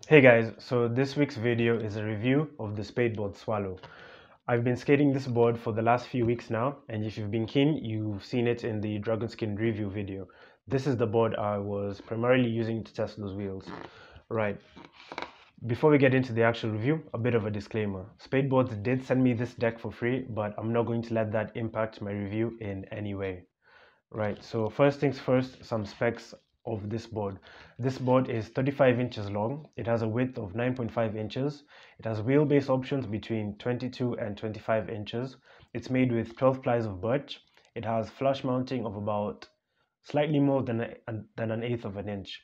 Hey guys, so this week's video is a review of the Sp8boards Swallow. I've been skating this board for the last few weeks now, and if you've been keen, you've seen it in the Dragon Skin review video. This is the board I was primarily using to test those wheels. Right, before we get into the actual review, a bit of a disclaimer. Sp8boards did send me this deck for free, but I'm not going to let that impact my review in any way. Right, so first things first, some specs of this board. This board is 35 inches long. It has a width of 9.5 inches. It has wheelbase options between 22 and 25 inches. It's made with 12 plies of birch. It has flush mounting of about slightly more than an eighth of an inch.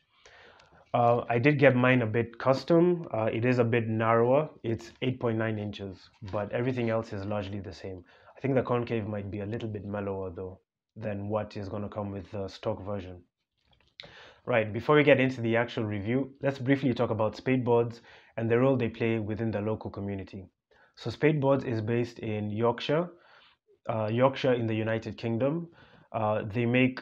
I did get mine a bit custom. It is a bit narrower. It's 8.9 inches, but everything else is largely the same. I think the concave might be a little bit mellower though than what is going to come with the stock version. Right, before we get into the actual review, let's briefly talk about Sp8boards and the role they play within the local community. So Sp8boards is based in Yorkshire in the United Kingdom. They make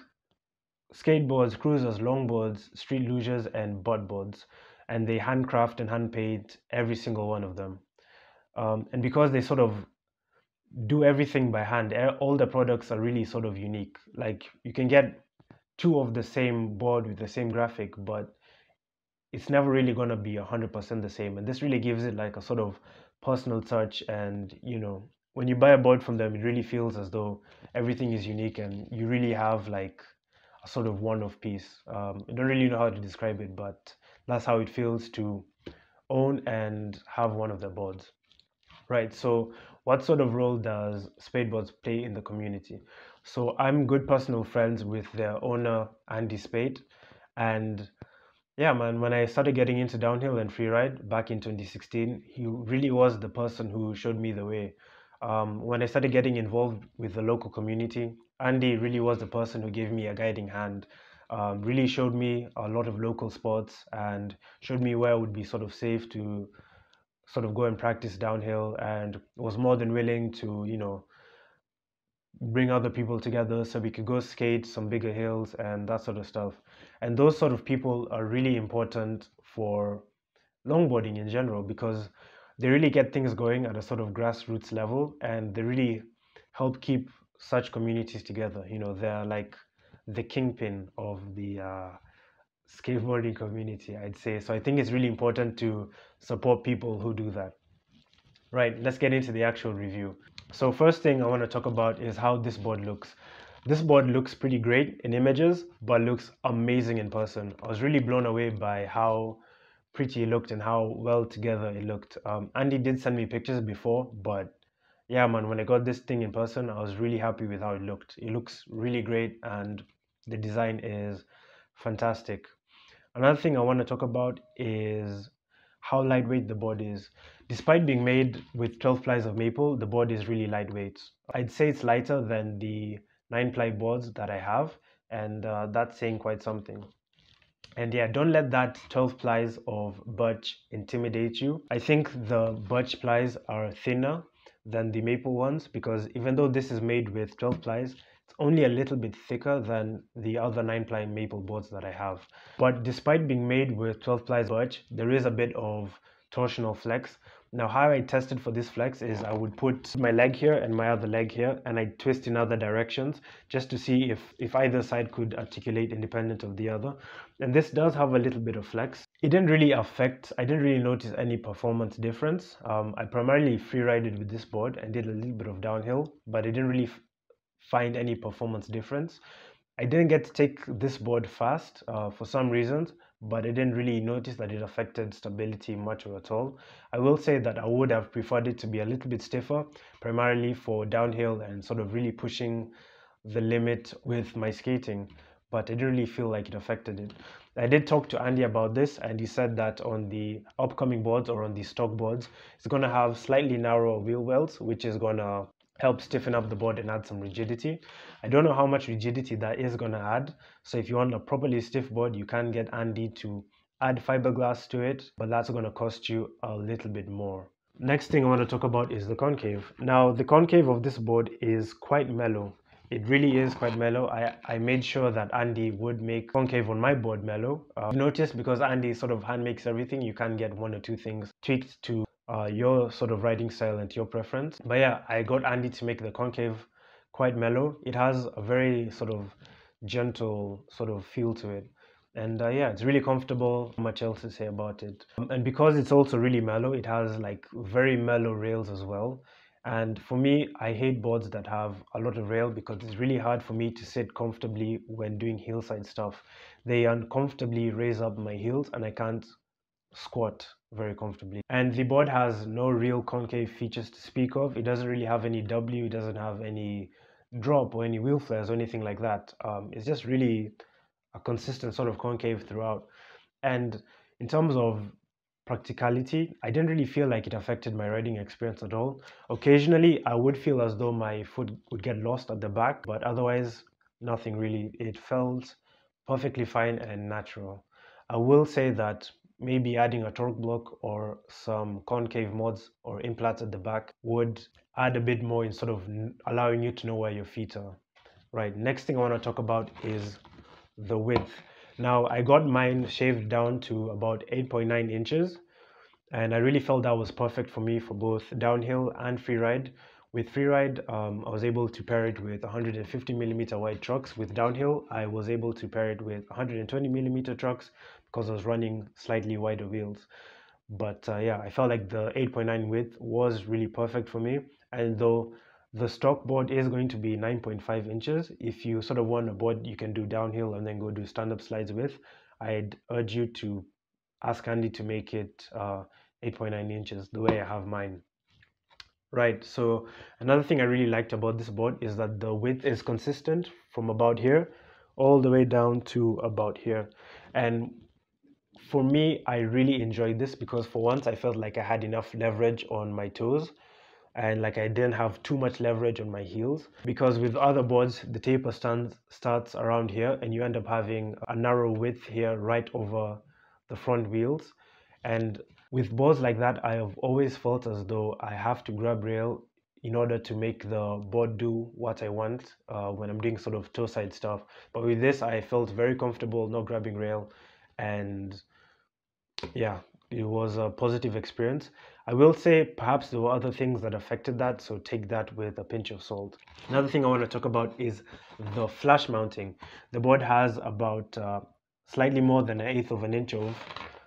skateboards, cruisers, longboards, street luges, and butt boards, and they handcraft and hand paint every single one of them. And because they sort of do everything by hand, all the products are really sort of unique. Like you can get two of the same board with the same graphic, but it's never really going to be 100% the same. And this really gives it like a sort of personal touch. And when you buy a board from them, it really feels as though everything is unique and you really have like a sort of one-off piece. I don't really know how to describe it, but that's how it feels to own and have one of their boards. Right, so what sort of role does Sp8boards play in the community? So I'm good personal friends with their owner, Andy Sp8, and yeah, man, when I started getting into downhill and freeride back in 2016, he really was the person who showed me the way. When I started getting involved with the local community, Andy really was the person who gave me a guiding hand, really showed me a lot of local spots and showed me where I would be sort of safe to sort of go and practice downhill, and was more than willing to bring other people together so we could go skate some bigger hills and that sort of stuff. And those sort of people are really important for longboarding in general because they really get things going at a sort of grassroots level, and they really help keep such communities together. They're like the kingpin of the skateboarding community, I'd say. So I think it's really important to support people who do that. Right, let's get into the actual review. So first thing I want to talk about is how this board looks. This board looks pretty great in images, but looks amazing in person. I was really blown away by how pretty it looked and how well together it looked. Andy did send me pictures before, but yeah, man, when I got this thing in person, I was really happy with how it looked. It looks really great and the design is fantastic. Another thing I want to talk about is how lightweight the board is. Despite being made with 12 plies of maple, the board is really lightweight. I'd say it's lighter than the 9-ply boards that I have, and that's saying quite something. And yeah, don't let that 12 plies of birch intimidate you. I think the birch plies are thinner than the maple ones because even though this is made with 12 plies, it's only a little bit thicker than the other 9-ply maple boards that I have. But despite being made with 12 plies birch, there is a bit of torsional flex. Now, how I tested for this flex is I would put my leg here and my other leg here, and I'd twist in other directions just to see if either side could articulate independent of the other. And this does have a little bit of flex. I didn't really notice any performance difference. I primarily freerided with this board and did a little bit of downhill, but I didn't really find any performance difference. I didn't get to take this board fast for some reasons, but I didn't really notice that it affected stability much or at all. I will say that I would have preferred it to be a little bit stiffer, primarily for downhill and sort of really pushing the limit with my skating, but I didn't really feel like it affected it. I did talk to Andy about this, and he said that on the upcoming boards or on the stock boards, it's going to have slightly narrower wheel wells, which is going to help stiffen up the board and add some rigidity. I don't know how much rigidity that is going to add, so if you want a properly stiff board, you can get Andy to add fiberglass to it, but that's going to cost you a little bit more. Next thing I want to talk about is the concave. Now, the concave of this board is quite mellow. it really is quite mellow. I made sure that Andy would make concave on my board mellow. Notice because Andy sort of hand makes everything, you can get one or two things tweaked to your sort of riding style and to your preference. But yeah, I got Andy to make the concave quite mellow. It has a very sort of gentle sort of feel to it. And yeah, it's really comfortable. Not much else to say about it. And because it's also really mellow, it has like very mellow rails as well. And for me, I hate boards that have a lot of rail because it's really hard for me to sit comfortably when doing hillside stuff. They uncomfortably raise up my heels and I can't squat very comfortably. And the board has no real concave features to speak of. It doesn't really have any W, it doesn't have any drop or any wheel flares or anything like that. It's just really a consistent sort of concave throughout. And in terms of practicality, I didn't really feel like it affected my riding experience at all. Occasionally, I would feel as though my foot would get lost at the back, but otherwise, nothing really. It felt perfectly fine and natural. I will say that maybe adding a torque block or some concave mods or implants at the back would add a bit more in sort of allowing you to know where your feet are. Right, next thing I want to talk about is the width. Now I got mine shaved down to about 8.9 inches, and I really felt that was perfect for me for both downhill and freeride. With freeride, I was able to pair it with 150mm wide trucks. With downhill, I was able to pair it with 120mm trucks because I was running slightly wider wheels. But yeah, I felt like the 8.9 width was really perfect for me. And though the stock board is going to be 9.5 inches, if you sort of want a board you can do downhill and then go do stand-up slides with, I'd urge you to ask Andy to make it 8.9 inches the way I have mine. Right, so another thing I really liked about this board is that the width is consistent from about here all the way down to about here. And for me, I really enjoyed this because for once I felt like I had enough leverage on my toes and like I didn't have too much leverage on my heels, because with other boards the taper starts around here and you end up having a narrow width here right over the front wheels. And with boards like that, I have always felt as though I have to grab rail in order to make the board do what I want when I'm doing sort of toe side stuff. But with this, I felt very comfortable not grabbing rail, and yeah, it was a positive experience. I will say perhaps there were other things that affected that, so take that with a pinch of salt. Another thing I want to talk about is the flash mounting. The board has about slightly more than 1/8 of an inch of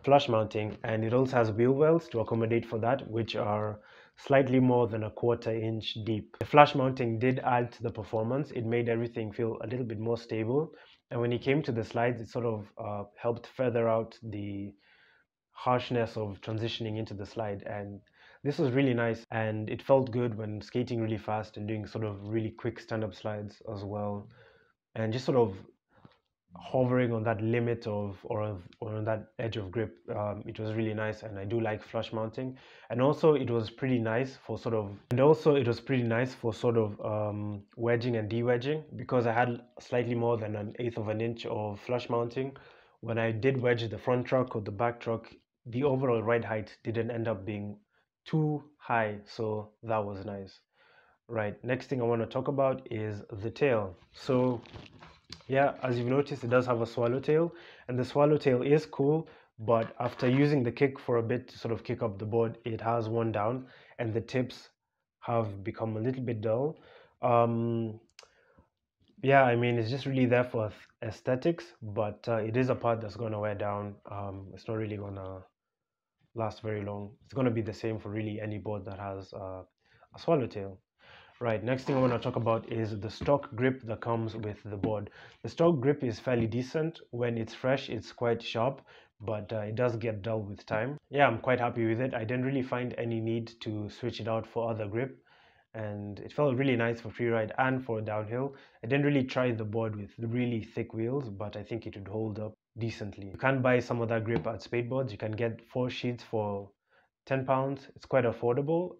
flush mounting, and it also has wheel wells to accommodate for that, which are slightly more than 1/4 inch deep. The flush mounting did add to the performance. It made everything feel a little bit more stable, and when it came to the slides, it sort of helped feather out the harshness of transitioning into the slide. And this was really nice, and it felt good when skating really fast and doing sort of really quick stand-up slides as well, and just sort of hovering on that limit of or on that edge of grip. It was really nice, and I do like flush mounting. And also it was pretty nice for sort of wedging and de-wedging, because I had slightly more than 1/8 of an inch of flush mounting. When I did wedge the front truck or the back truck, the overall ride height didn't end up being too high, so that was nice. Right, next thing I want to talk about is the tail. So yeah, as you've noticed, it does have a swallowtail, and the swallowtail is cool, but after using the kick for a bit to sort of kick up the board, it has worn down and the tips have become a little bit dull. Yeah, I mean, it's just really there for aesthetics, but it is a part that's going to wear down. It's not really going to last very long. It's going to be the same for really any board that has a swallowtail. Right, next thing I want to talk about is the stock grip that comes with the board. The stock grip is fairly decent. When it's fresh, it's quite sharp, but it does get dull with time. Yeah, I'm quite happy with it. I didn't really find any need to switch it out for other grip, and it felt really nice for freeride and for downhill. I didn't really try the board with really thick wheels, but I think it would hold up decently. You can buy some of that grip at Sp8boards. You can get 4 sheets for £10. It's quite affordable,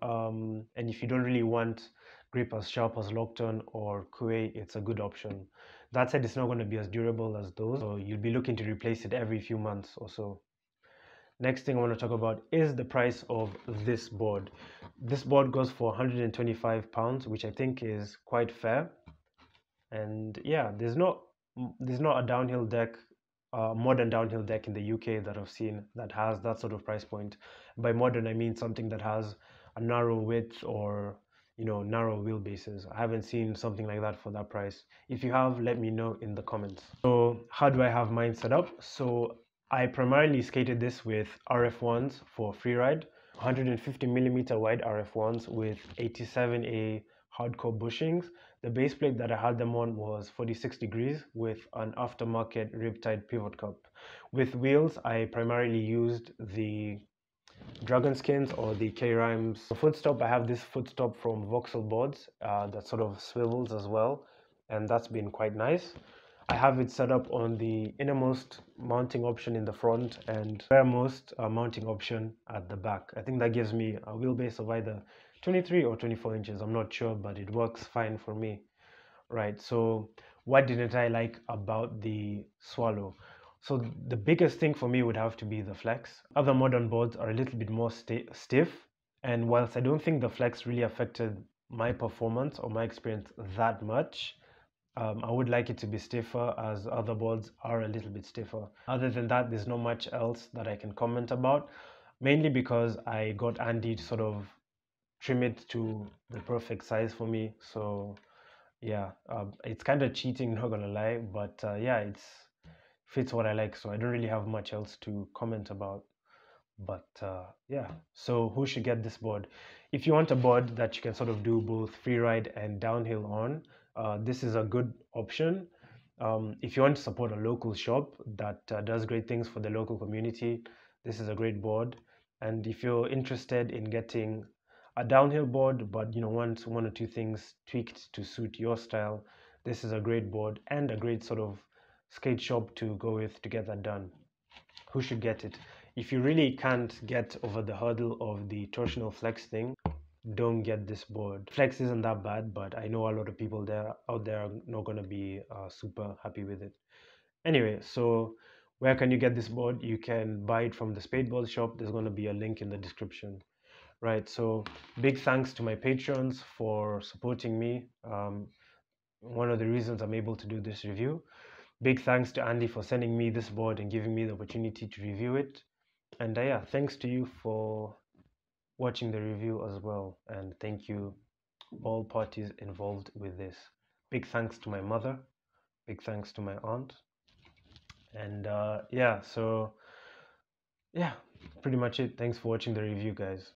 and if you don't really want grip as sharp as Lockton or Kuei, it's a good option. That said, it's not going to be as durable as those, so you'll be looking to replace it every few months or so. Next thing I want to talk about is the price of this board. This board goes for £125, which I think is quite fair. And yeah, there's not a downhill deck, modern downhill deck in the UK that I've seen that has that sort of price point. By modern, I mean something that has a narrow width or narrow wheelbases. I haven't seen something like that for that price. If you have, let me know in the comments. So how do I have mine set up? So I primarily skated this with RF1s for freeride, 150 millimeter wide RF1s with 87A hardcore bushings. The base plate that I had them on was 46 degrees with an aftermarket riptide pivot cup. With wheels, I primarily used the Dragon Skins or the K-Rimes. For footstop, I have this footstop from Sp8boards that sort of swivels as well, and that's been quite nice. I have it set up on the innermost mounting option in the front and rearmost mounting option at the back. I think that gives me a wheelbase of either 23 or 24 inches. I'm not sure, but it works fine for me. Right, so what didn't I like about the Swallow? So the biggest thing for me would have to be the flex. Other modern boards are a little bit more stiff, and whilst I don't think the flex really affected my performance or my experience that much, I would like it to be stiffer as other boards are a little bit stiffer. Other than that, there's not much else that I can comment about, mainly because I got Andy to sort of trim it to the perfect size for me. So yeah, it's kind of cheating, not gonna lie, but yeah, it's fits what I like, so I don't really have much else to comment about. But yeah, so who should get this board? If you want a board that you can sort of do both freeride and downhill on, this is a good option. If you want to support a local shop that does great things for the local community, this is a great board. And if you're interested in getting a downhill board, but want one or two things tweaked to suit your style, this is a great board and a great sort of skate shop to go with to get that done. Who should get it? If you really can't get over the hurdle of the torsional flex thing, don't get this board. Flex isn't that bad, but I know a lot of people out there are not going to be super happy with it. Anyway, so where can you get this board? You can buy it from the Sp8boards shop. There's going to be a link in the description. Right, so big thanks to my patrons for supporting me. One of the reasons I'm able to do this review. Big thanks to Andy for sending me this board and giving me the opportunity to review it. And yeah, thanks to you for watching the review as well. And thank you all parties involved with this. Big thanks to my mother. Big thanks to my aunt. And yeah, so yeah, pretty much it. Thanks for watching the review, guys.